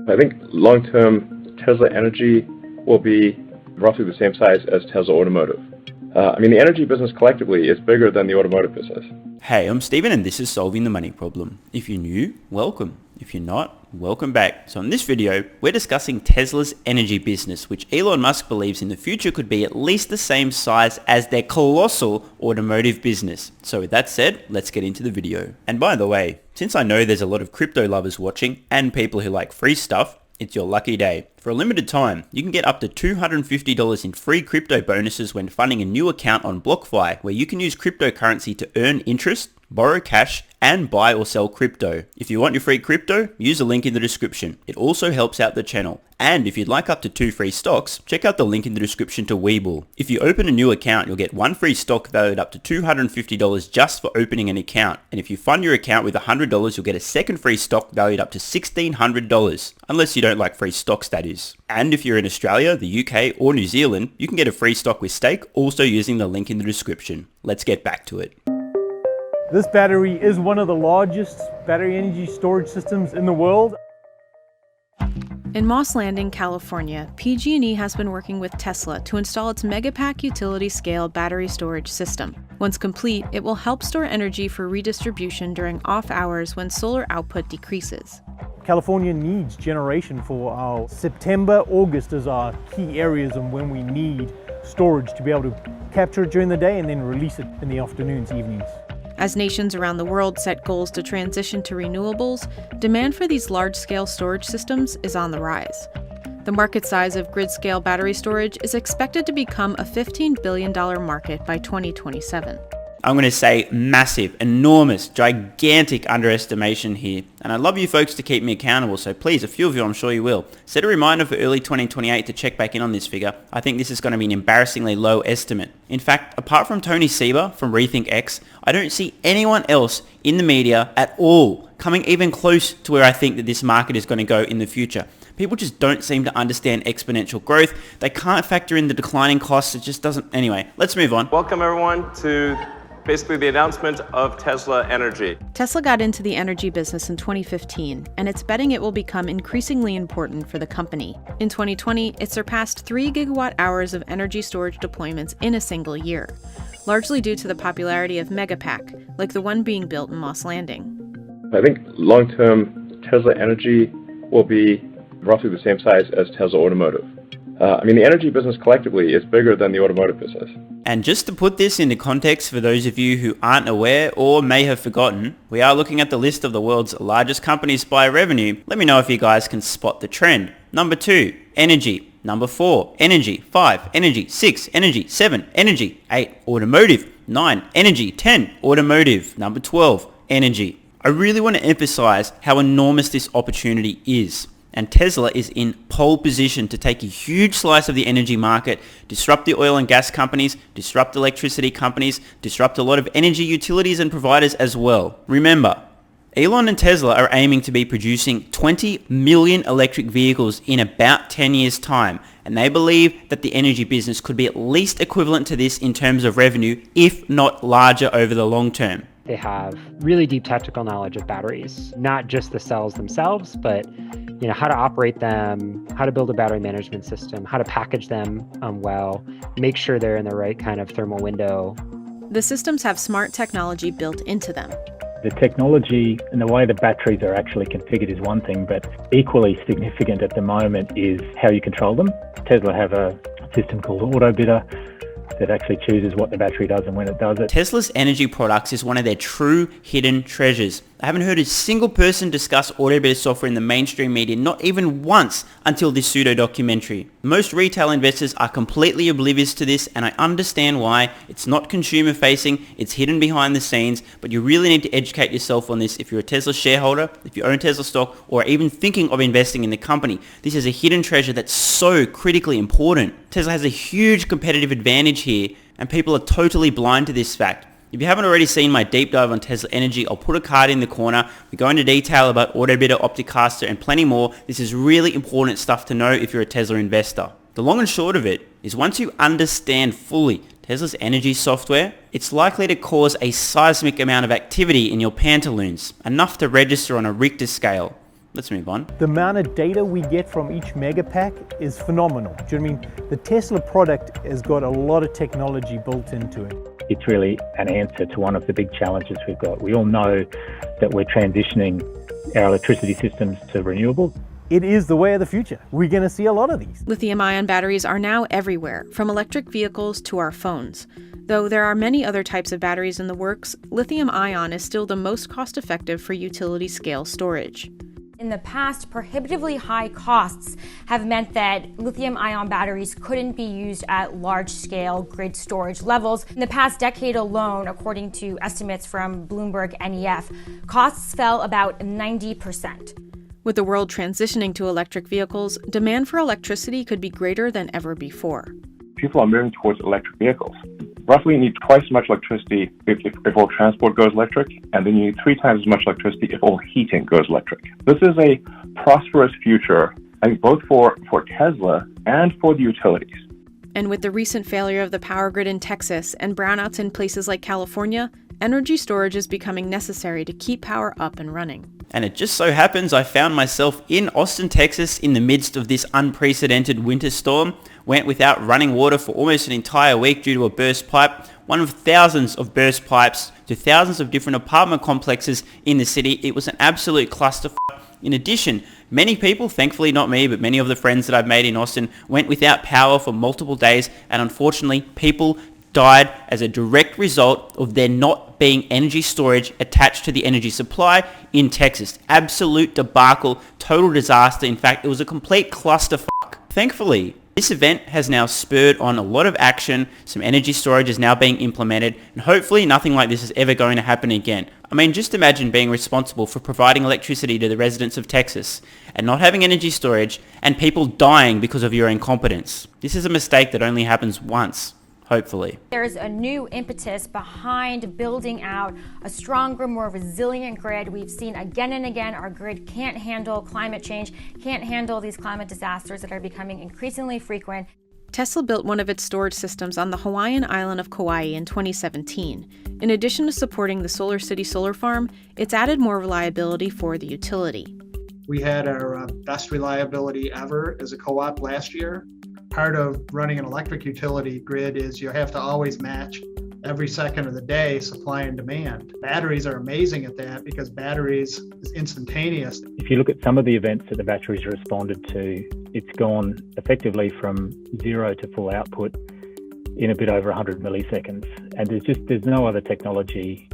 I think long-term Tesla Energy will be roughly the same size as Tesla Automotive. The energy business collectively is bigger than the automotive business. Hey, I'm Steven and this is Solving the Money Problem. If you're new, welcome. If you're not, welcome back. So in this video, we're discussing Tesla's energy business, which Elon Musk believes in the future could be at least the same size as their colossal automotive business. So with that said, let's get into the video. And by the way, since I know there's a lot of crypto lovers watching and people who like free stuff, it's your lucky day. For a limited time, you can get up to $250 in free crypto bonuses when funding a new account on BlockFi, where you can use cryptocurrency to earn interest, borrow cash, and buy or sell crypto. If you want your free crypto, use the link in the description. It also helps out the channel. And if you'd like up to 2 free stocks, check out the link in the description to WeBull. If you open a new account, you'll get 1 free stock valued up to $250 just for opening an account. And if you fund your account with $100, you'll get a second free stock valued up to $1,600. Unless you don't like free stocks, that is. And if you're in Australia, the UK, or New Zealand, you can get a free stock with stake, also using the link in the description. Let's get back to it. This battery is one of the largest battery energy storage systems in the world. In Moss Landing, California, PG&E has been working with Tesla to install its Megapack utility-scale battery storage system. Once complete, it will help store energy for redistribution during off hours when solar output decreases. California needs generation for our September, August as our key areas and when we need storage to be able to capture it during the day and then release it in the afternoons, evenings. As nations around the world set goals to transition to renewables, demand for these large-scale storage systems is on the rise. The market size of grid-scale battery storage is expected to become a $15 billion market by 2027. I'm going to say massive, enormous, gigantic underestimation here. And I'd love you folks to keep me accountable, so please, a few of you I'm sure you will. Set a reminder for early 2028 to check back in on this figure. I think this is going to be an embarrassingly low estimate. In fact, apart from Tony Seba from Rethink X, I don't see anyone else in the media at all coming even close to where I think that this market is going to go in the future. People just don't seem to understand exponential growth. They can't factor in the declining costs. It just doesn't. Anyway, let's move on. Welcome everyone to basically the announcement of Tesla Energy. Tesla got into the energy business in 2015, and it's betting it will become increasingly important for the company. In 2020, it surpassed 3 gigawatt hours of energy storage deployments in a single year, largely due to the popularity of Megapack, like the one being built in Moss Landing. I think long-term Tesla Energy will be roughly the same size as Tesla Automotive. The energy business collectively is bigger than the automotive business. And just to put this into context for those of you who aren't aware or may have forgotten, we are looking at the list of the world's largest companies by revenue. Let me know if you guys can spot the trend. Number 2, energy. Number 4, energy. 5, energy. 6, energy. 7, energy. 8, automotive. 9, energy. 10, automotive. Number 12, energy. I really want to emphasize how enormous this opportunity is. And Tesla is in pole position to take a huge slice of the energy market, disrupt the oil and gas companies, disrupt electricity companies, disrupt a lot of energy utilities and providers as well. Remember, Elon and Tesla are aiming to be producing 20 million electric vehicles in about 10 years' time, and they believe that the energy business could be at least equivalent to this in terms of revenue, if not larger over the long term. They have really deep technical knowledge of batteries, not just the cells themselves, but how to operate them, how to build a battery management system, how to package them well, make sure they're in the right kind of thermal window. The systems have smart technology built into them. The technology and the way the batteries are actually configured is one thing, but equally significant at the moment is how you control them. Tesla have a system called Autobidder that actually chooses what the battery does and when it does it. Tesla's energy products is one of their true hidden treasures. I haven't heard a single person discuss Autobidder software in the mainstream media, not even once until this pseudo-documentary. Most retail investors are completely oblivious to this, and I understand why. It's not consumer-facing, it's hidden behind the scenes, but you really need to educate yourself on this if you're a Tesla shareholder, if you own Tesla stock, or even thinking of investing in the company. This is a hidden treasure that's so critically important. Tesla has a huge competitive advantage here, and people are totally blind to this fact. If you haven't already seen my deep dive on Tesla Energy, I'll put a card in the corner. We go into detail about Autobidder, Opticaster, and plenty more. This is really important stuff to know if you're a Tesla investor. The long and short of it is once you understand fully Tesla's energy software, it's likely to cause a seismic amount of activity in your pantaloons, enough to register on a Richter scale. let's move on. The amount of data we get from each mega pack is phenomenal. Do you know what I mean? The Tesla product has got a lot of technology built into it. It's really an answer to one of the big challenges we've got. We all know that we're transitioning our electricity systems to renewables. It is the way of the future. We're going to see a lot of these. Lithium-ion batteries are now everywhere, from electric vehicles to our phones. Though there are many other types of batteries in the works, lithium-ion is still the most cost-effective for utility-scale storage. In the past, prohibitively high costs have meant that lithium-ion batteries couldn't be used at large-scale grid storage levels. In the past decade alone, according to estimates from Bloomberg NEF, costs fell about 90%. With the world transitioning to electric vehicles, demand for electricity could be greater than ever before. People are moving towards electric vehicles. Roughly, you need twice as much electricity if all transport goes electric, and then you need 3 times as much electricity if all heating goes electric. This is a prosperous future, I think, both for Tesla and for the utilities. And with the recent failure of the power grid in Texas and brownouts in places like California, energy storage is becoming necessary to keep power up and running. And it just so happens I found myself in Austin, Texas in the midst of this unprecedented winter storm. Went without running water for almost an entire week due to a burst pipe. One of thousands of burst pipes to thousands of different apartment complexes in the city. It was an absolute clusterfuck. In addition, many people, thankfully not me, but many of the friends that I've made in Austin went without power for multiple days, and unfortunately people died as a direct result of there not being energy storage attached to the energy supply in Texas. Absolute debacle, total disaster. In fact, it was a complete clusterfuck. Thankfully, this event has now spurred on a lot of action. Some energy storage is now being implemented, and hopefully nothing like this is ever going to happen again. I mean, just imagine being responsible for providing electricity to the residents of Texas and not having energy storage and people dying because of your incompetence. This is a mistake that only happens once. Hopefully. There's a new impetus behind building out a stronger, more resilient grid. We've seen again and again our grid can't handle climate change, can't handle these climate disasters that are becoming increasingly frequent. Tesla built one of its storage systems on the Hawaiian island of Kauai in 2017. In addition to supporting the Solar City solar farm, it's added more reliability for the utility. We had our best reliability ever as a co-op last year. Part of running an electric utility grid is you have to always match every second of the day supply and demand. Batteries are amazing at that because batteries is instantaneous. If you look at some of the events that the batteries responded to, it's gone effectively from 0 to full output in a bit over 100 milliseconds. And there's no other technology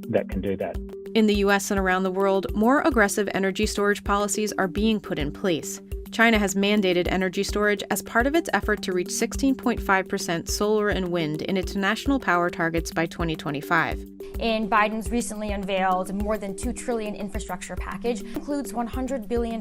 that can do that. In the US and around the world, more aggressive energy storage policies are being put in place. China has mandated energy storage as part of its effort to reach 16.5% solar and wind in its national power targets by 2025. In Biden's recently unveiled more than $2 trillion infrastructure package, includes $100 billion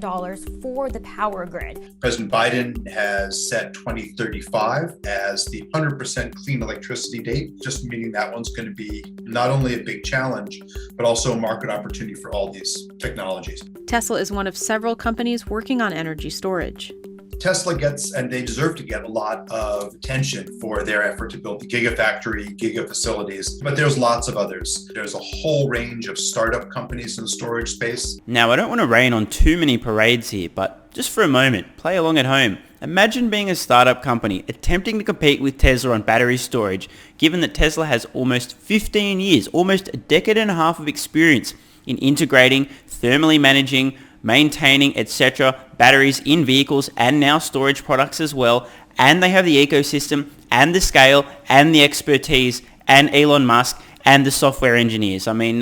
for the power grid. President Biden has set 2035 as the 100% clean electricity date, just meaning that one's going to be not only a big challenge, but also a market opportunity for all these technologies. Tesla is one of several companies working on energy storage. Tesla gets, and they deserve to get, a lot of attention for their effort to build the gigafactory, gigafacilities, but there's lots of others. There's a whole range of startup companies in the storage space. Now, I don't want to rain on too many parades here, but just for a moment, play along at home. Imagine being a startup company attempting to compete with Tesla on battery storage, given that Tesla has almost 15 years, almost a decade and a half of experience in integrating, thermally managing, maintaining, etc. batteries in vehicles and now storage products as well. And they have the ecosystem and the scale and the expertise and Elon Musk and the software engineers. I mean,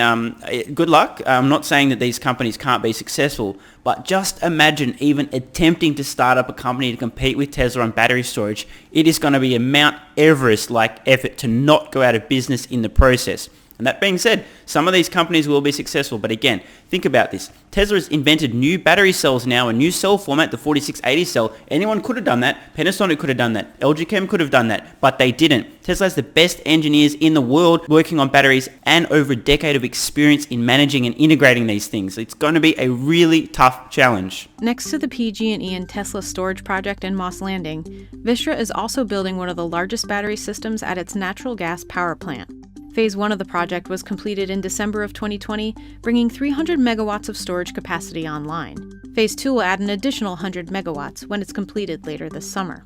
good luck. I'm not saying that these companies can't be successful, but just imagine even attempting to start up a company to compete with Tesla on battery storage. It is going to be a Mount Everest-like effort to not go out of business in the process. And that being said, some of these companies will be successful, but again, think about this. Tesla has invented new battery cells now, a new cell format, the 4680 cell. Anyone could have done that. Panasonic could have done that. LG Chem could have done that, but they didn't. Tesla has the best engineers in the world working on batteries and over a decade of experience in managing and integrating these things. It's going to be a really tough challenge. Next to the PG&E and Tesla storage project in Moss Landing, Vistra is also building one of the largest battery systems at its natural gas power plant. Phase 1 of the project was completed in December of 2020, bringing 300 megawatts of storage capacity online. Phase 2 will add an additional 100 megawatts when it's completed later this summer.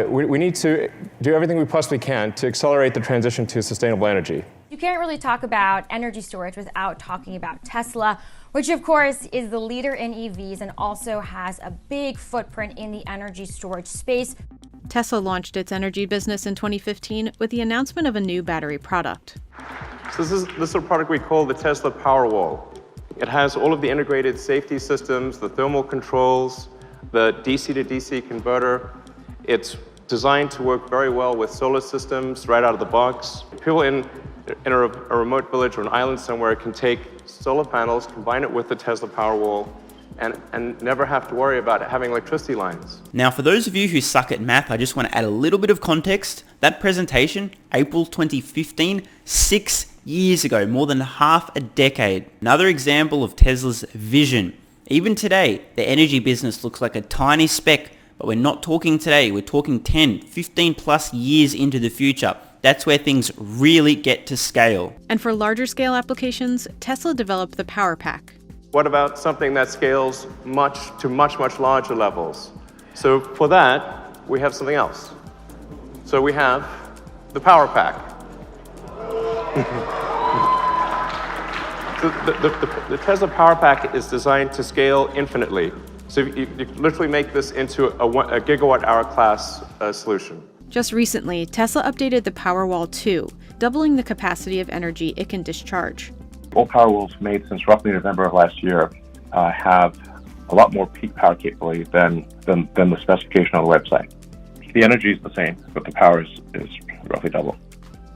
We need to do everything we possibly can to accelerate the transition to sustainable energy. You can't really talk about energy storage without talking about Tesla, which of course is the leader in EVs and also has a big footprint in the energy storage space. Tesla launched its energy business in 2015 with the announcement of a new battery product. So this is a product we call the Tesla Powerwall. It has all of the integrated safety systems, the thermal controls, the DC to DC converter. It's designed to work very well with solar systems right out of the box. People in a remote village or an island somewhere can take solar panels, combine it with the Tesla Powerwall, and never have to worry about having electricity lines. Now, for those of you who suck at math, I just want to add a little bit of context. That presentation, April 2015, 6 years ago, more than half a decade. Another example of Tesla's vision. Even today, the energy business looks like a tiny speck, but we're not talking today. We're talking 10, 15 plus years into the future. That's where things really get to scale. And for larger scale applications, Tesla developed the Powerpack. What about something that scales much larger levels? So for that, we have something else. So we have the Powerpack. The Tesla Powerpack is designed to scale infinitely. So you literally make this into a gigawatt-hour class solution. Just recently, Tesla updated the Powerwall 2, doubling the capacity of energy it can discharge. All Powerwalls made since roughly November of last year have a lot more peak power capability than the specification on the website. The energy is the same, but the power is roughly double.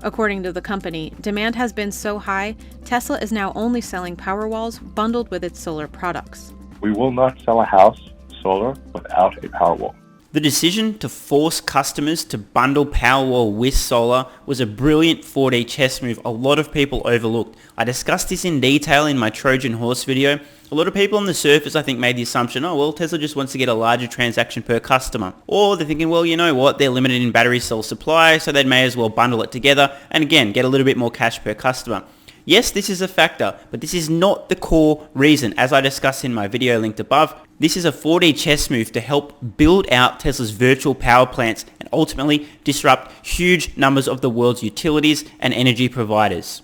According to the company, demand has been so high, Tesla is now only selling Powerwalls bundled with its solar products. We will not sell a house solar without a Powerwall. The decision to force customers to bundle Powerwall with solar was a brilliant 4D chess move a lot of people overlooked. I discussed this in detail in my Trojan Horse video. A lot of people on the surface I think made the assumption, oh well, Tesla just wants to get a larger transaction per customer. Or they're thinking, well, you know what, they're limited in battery cell supply, so they may as well bundle it together and again, get a little bit more cash per customer. Yes, this is a factor, but this is not the core reason. As I discussed in my video linked above, this is a 4D chess move to help build out Tesla's virtual power plants and ultimately disrupt huge numbers of the world's utilities and energy providers.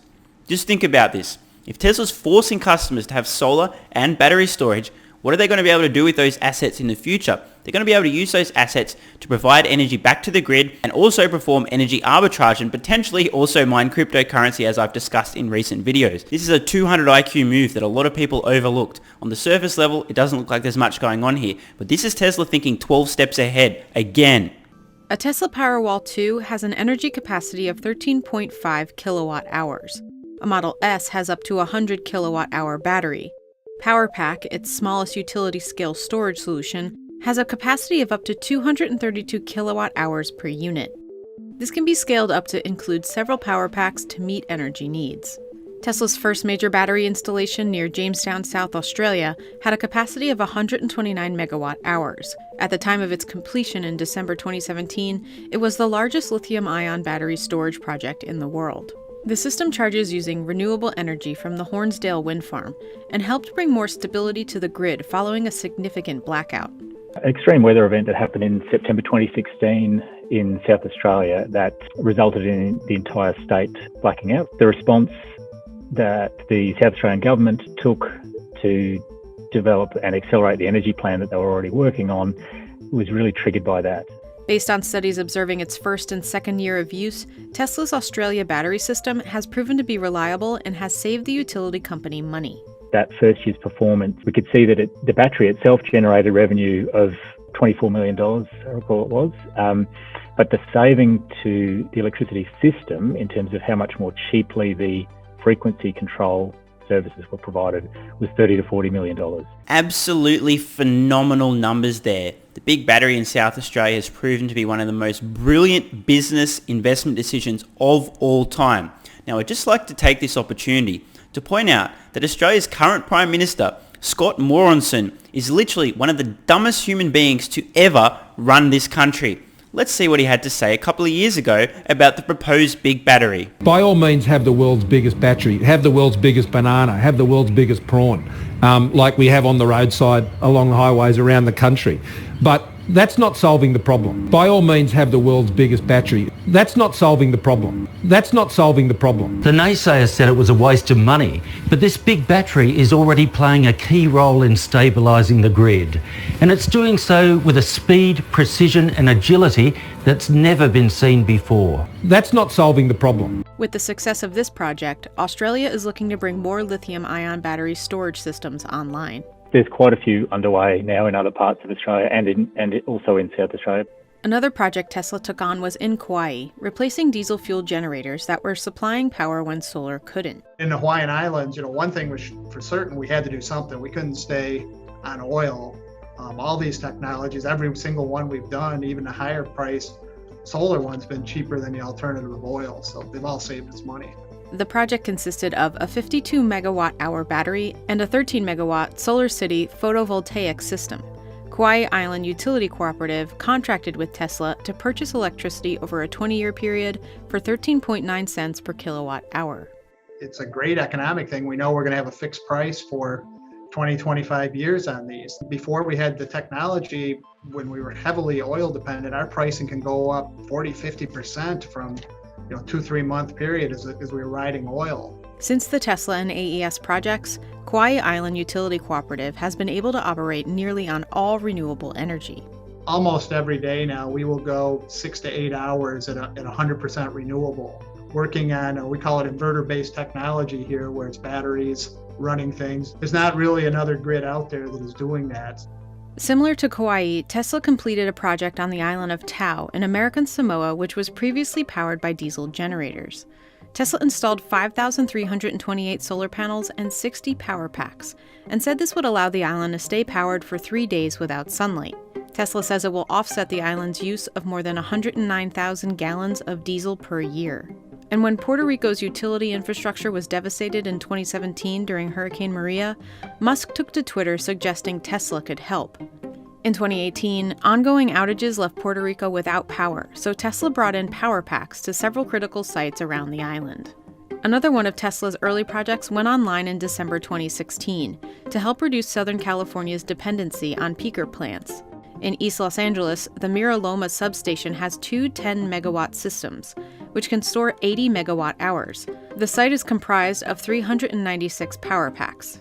Just think about this. If Tesla's forcing customers to have solar and battery storage, what are they going to be able to do with those assets in the future? They're going to be able to use those assets to provide energy back to the grid and also perform energy arbitrage and potentially also mine cryptocurrency, as I've discussed in recent videos. This is a 200 IQ move that a lot of people overlooked. On the surface level, it doesn't look like there's much going on here, but this is Tesla thinking 12 steps ahead again. A Tesla Powerwall 2 has an energy capacity of 13.5 kilowatt hours. A Model S has up to a 100 kilowatt hour battery. Powerpack, its smallest utility-scale storage solution, has a capacity of up to 232 kilowatt hours per unit. This can be scaled up to include several power packs to meet energy needs. Tesla's first major battery installation near Jamestown, South Australia, had a capacity of 129 megawatt hours. At the time of its completion in December 2017, it was the largest lithium-ion battery storage project in the world. The system charges using renewable energy from the Hornsdale wind farm and helped bring more stability to the grid following a significant blackout. An extreme weather event that happened in September 2016 in South Australia that resulted in the entire state blacking out. The response that the South Australian government took to develop and accelerate the energy plan that they were already working on was really triggered by that. Based on studies observing its first and second year of use, Tesla's Australia battery system has proven to be reliable and has saved the utility company money. That first year's performance, we could see that the battery itself generated revenue of $24 million, I recall it was. But the saving to the electricity system in terms of how much more cheaply the frequency control services were provided was $30 to $40 million. Absolutely phenomenal numbers there. The big battery in South Australia has proven to be one of the most brilliant business investment decisions of all time. Now, I'd just like to take this opportunity to point out that Australia's current Prime Minister, Scott Morrison, is literally one of the dumbest human beings to ever run this country. Let's see what he had to say a couple of years ago about the proposed big battery. By all means, have the world's biggest battery, have the world's biggest banana, have the world's biggest prawn, like we have on the roadside along the highways around the country. But that's not solving the problem. By all means, have the world's biggest battery. That's not solving the problem. That's not solving the problem. The naysayers said it was a waste of money, but this big battery is already playing a key role in stabilising the grid. And it's doing so with a speed, precision and agility that's never been seen before. That's not solving the problem. With the success of this project, Australia is looking to bring more lithium-ion battery storage systems online. There's quite a few underway now in other parts of Australia and also in South Australia. Another project Tesla took on was in Kauai, replacing diesel-fueled generators that were supplying power when solar couldn't. In the Hawaiian Islands, one thing was for certain, we had to do something. We couldn't stay on oil. All these technologies, every single one we've done, even the higher price solar one's been cheaper than the alternative of oil, so they've all saved us money. The project consisted of a 52 megawatt-hour battery and a 13 megawatt Solar City photovoltaic system. Kauai Island Utility Cooperative contracted with Tesla to purchase electricity over a 20-year period for 13.9 cents per kilowatt hour. It's a great economic thing. We know we're going to have a fixed price for 20, 25 years on these. Before we had the technology, when we were heavily oil dependent, our pricing can go up 40, 50% from 2-3 month period as we were riding oil. Since the Tesla and AES projects, Kauai Island Utility Cooperative has been able to operate nearly on all renewable energy. Almost every day now, we will go 6 to 8 hours at 100% renewable. Working on, we call it inverter-based technology here, where it's batteries running things. There's not really another grid out there that is doing that. Similar to Kauai, Tesla completed a project on the island of Tau in American Samoa, which was previously powered by diesel generators. Tesla installed 5,328 solar panels and 60 Powerpacks, and said this would allow the island to stay powered for 3 days without sunlight. Tesla says it will offset the island's use of more than 109,000 gallons of diesel per year. And when Puerto Rico's utility infrastructure was devastated in 2017 during Hurricane Maria, Musk took to Twitter suggesting Tesla could help. In 2018, ongoing outages left Puerto Rico without power, so Tesla brought in Powerpacks to several critical sites around the island. Another one of Tesla's early projects went online in December 2016 to help reduce Southern California's dependency on peaker plants. In East Los Angeles, the Mira Loma substation has two 10-megawatt systems, which can store 80 megawatt hours. The site is comprised of 396 Powerpacks.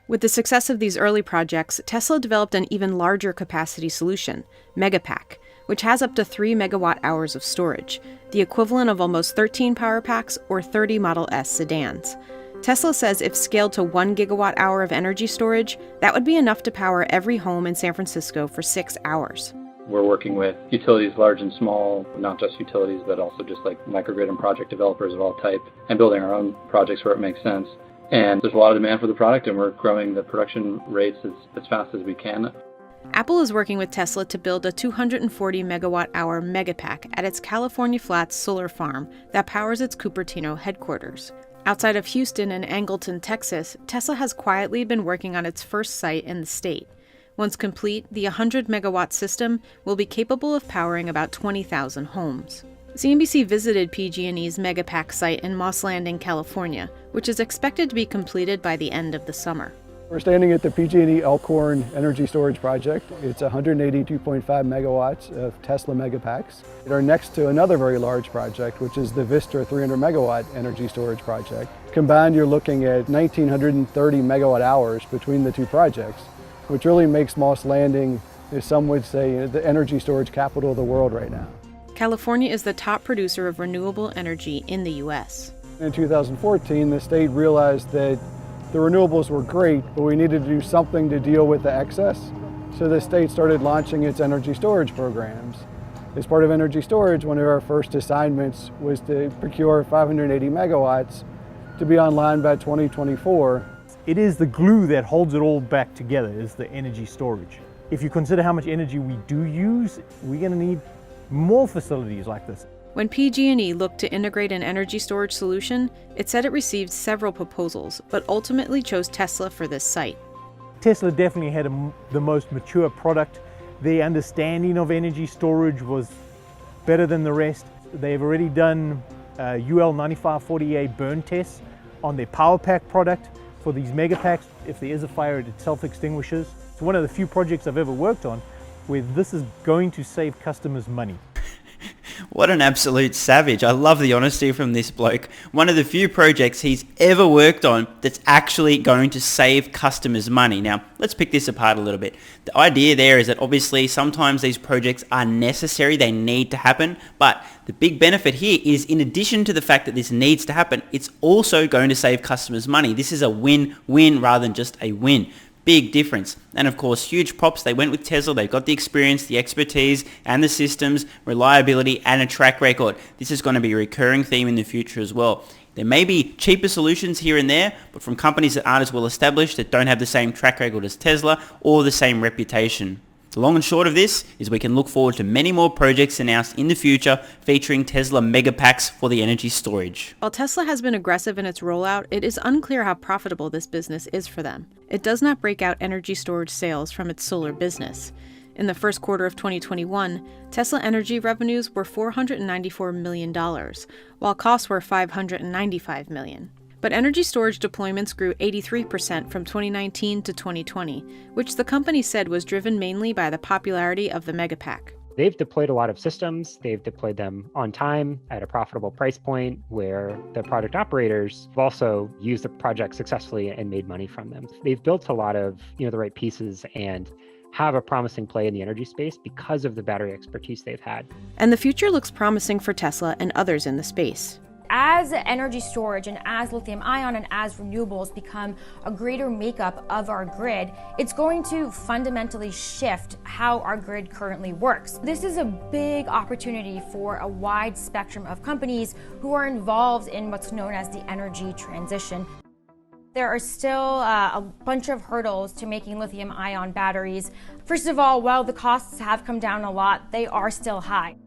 With the success of these early projects, Tesla developed an even larger capacity solution, Megapack, which has up to 3 megawatt hours of storage, the equivalent of almost 13 Powerpacks or 30 Model S sedans. Tesla says if scaled to 1 gigawatt hour of energy storage, that would be enough to power every home in San Francisco for 6 hours. We're working with utilities large and small, not just utilities, but also just like microgrid and project developers of all type, and building our own projects where it makes sense. And there's a lot of demand for the product, and we're growing the production rates as fast as we can. Apple is working with Tesla to build a 240 megawatt hour Megapack at its California Flats solar farm that powers its Cupertino headquarters. Outside of Houston and Angleton, Texas, Tesla has quietly been working on its first site in the state. Once complete, the 100-megawatt system will be capable of powering about 20,000 homes. CNBC visited PG&E's Megapack site in Moss Landing, California, which is expected to be completed by the end of the summer. We're standing at the PG&E Elkhorn Energy Storage Project. It's 182.5 megawatts of Tesla Megapacks. They're next to another very large project, which is the Vista 300 megawatt energy storage project. Combined, you're looking at 1,930 megawatt hours between the two projects, which really makes Moss Landing, as some would say, the energy storage capital of the world right now. California is the top producer of renewable energy in the U.S. In 2014, the state realized that the renewables were great, but we needed to do something to deal with the excess. So the state started launching its energy storage programs. As part of energy storage, one of our first assignments was to procure 580 megawatts to be online by 2024. It is the glue that holds it all back together, is the energy storage. If you consider how much energy we do use, we're going to need more facilities like this. When PG&E looked to integrate an energy storage solution, it said it received several proposals, but ultimately chose Tesla for this site. Tesla definitely had the most mature product Their understanding of energy storage was better than the rest. They've already done UL 9540A burn tests on their Powerpack product for these mega packs. If there is a fire, it self-extinguishes. It's one of the few projects I've ever worked on where this is going to save customers money. What an absolute savage. I love the honesty from this bloke. One of the few projects he's ever worked on that's actually going to save customers money. Now, let's pick this apart a little bit. The idea there is that obviously sometimes these projects are necessary, they need to happen, but the big benefit here is in addition to the fact that this needs to happen, it's also going to save customers money. This is a win-win rather than just a win. Big difference. And of course, huge props. They went with Tesla. They've got the experience, the expertise, and the systems, reliability, and a track record. This is going to be a recurring theme in the future as well. There may be cheaper solutions here and there, but from companies that aren't as well established, that don't have the same track record as Tesla or the same reputation. The long and short of this is we can look forward to many more projects announced in the future featuring Tesla mega packs for the energy storage. While Tesla has been aggressive in its rollout, it is unclear how profitable this business is for them. It does not break out energy storage sales from its solar business. In the first quarter of 2021, Tesla Energy revenues were $494 million, while costs were $595 million. But energy storage deployments grew 83% from 2019 to 2020, which the company said was driven mainly by the popularity of the Megapack. They've deployed a lot of systems. They've deployed them on time at a profitable price point where the project operators have also used the project successfully and made money from them. They've built a lot of the right pieces and have a promising play in the energy space because of the battery expertise they've had. And the future looks promising for Tesla and others in the space. As energy storage and as lithium ion and as renewables become a greater makeup of our grid, it's going to fundamentally shift how our grid currently works. This is a big opportunity for a wide spectrum of companies who are involved in what's known as the energy transition. There are still a bunch of hurdles to making lithium ion batteries. First of all, while the costs have come down a lot, they are still high.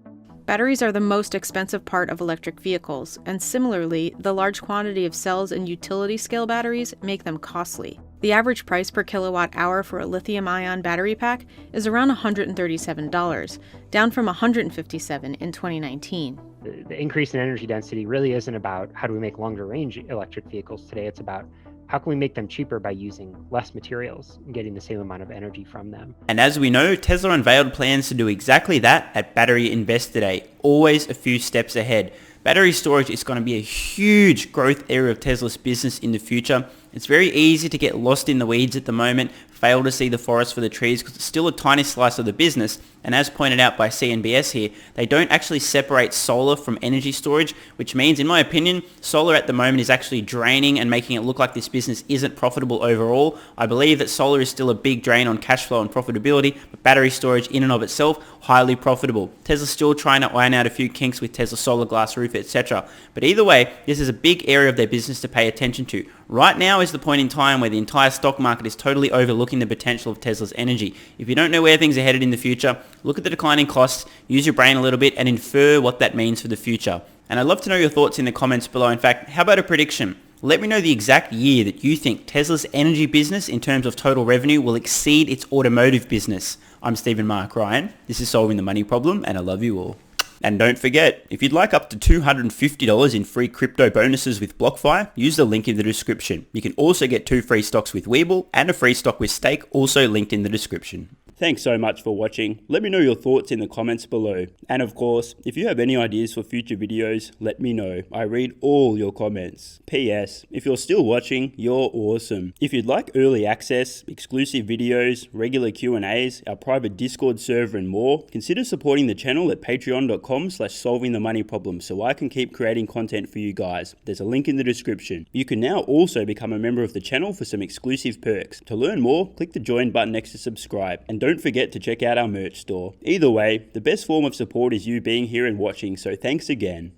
Batteries are the most expensive part of electric vehicles, and similarly, the large quantity of cells and utility-scale batteries make them costly. The average price per kilowatt hour for a lithium-ion battery pack is around $137, down from $157 in 2019. The increase in energy density really isn't about how do we make longer-range electric vehicles today. It's about how can we make them cheaper by using less materials and getting the same amount of energy from them? And as we know, Tesla unveiled plans to do exactly that at Battery Investor Day, always a few steps ahead. Battery storage is going to be a huge growth area of Tesla's business in the future. It's very easy to get lost in the weeds at the moment, fail to see the forest for the trees because it's still a tiny slice of the business. And as pointed out by CNBS here, they don't actually separate solar from energy storage, which means, in my opinion, solar at the moment is actually draining and making it look like this business isn't profitable overall. I believe that solar is still a big drain on cash flow and profitability, but battery storage in and of itself, highly profitable. Tesla's still trying to iron out a few kinks with Tesla solar glass roof, etc. But either way, this is a big area of their business to pay attention to. Right now is the point in time where the entire stock market is totally overlooking the potential of Tesla's energy. If you don't know where things are headed in the future, look at the declining costs, use your brain a little bit and infer what that means for the future. And I'd love to know your thoughts in the comments below. In fact, how about a prediction? Let me know the exact year that you think Tesla's energy business in terms of total revenue will exceed its automotive business. I'm Stephen Mark Ryan. This is Solving the Money Problem, and I love you all. And don't forget, if you'd like up to $250 in free crypto bonuses with BlockFi, use the link in the description. You can also get 2 free stocks with WeBull and a free stock with Stake, also linked in the description. Thanks so much for watching. Let me know your thoughts in the comments below. And of course, if you have any ideas for future videos, let me know. I read all your comments. P.S. If you're still watching, you're awesome. If you'd like early access, exclusive videos, regular Q&As, our private Discord server and more, consider supporting the channel at patreon.com/solvingthemoneyproblem so I can keep creating content for you guys. There's a link in the description. You can now also become a member of the channel for some exclusive perks. To learn more, click the join button next to subscribe. And don't forget to check out our merch store. Either way, the best form of support is you being here and watching, so thanks again.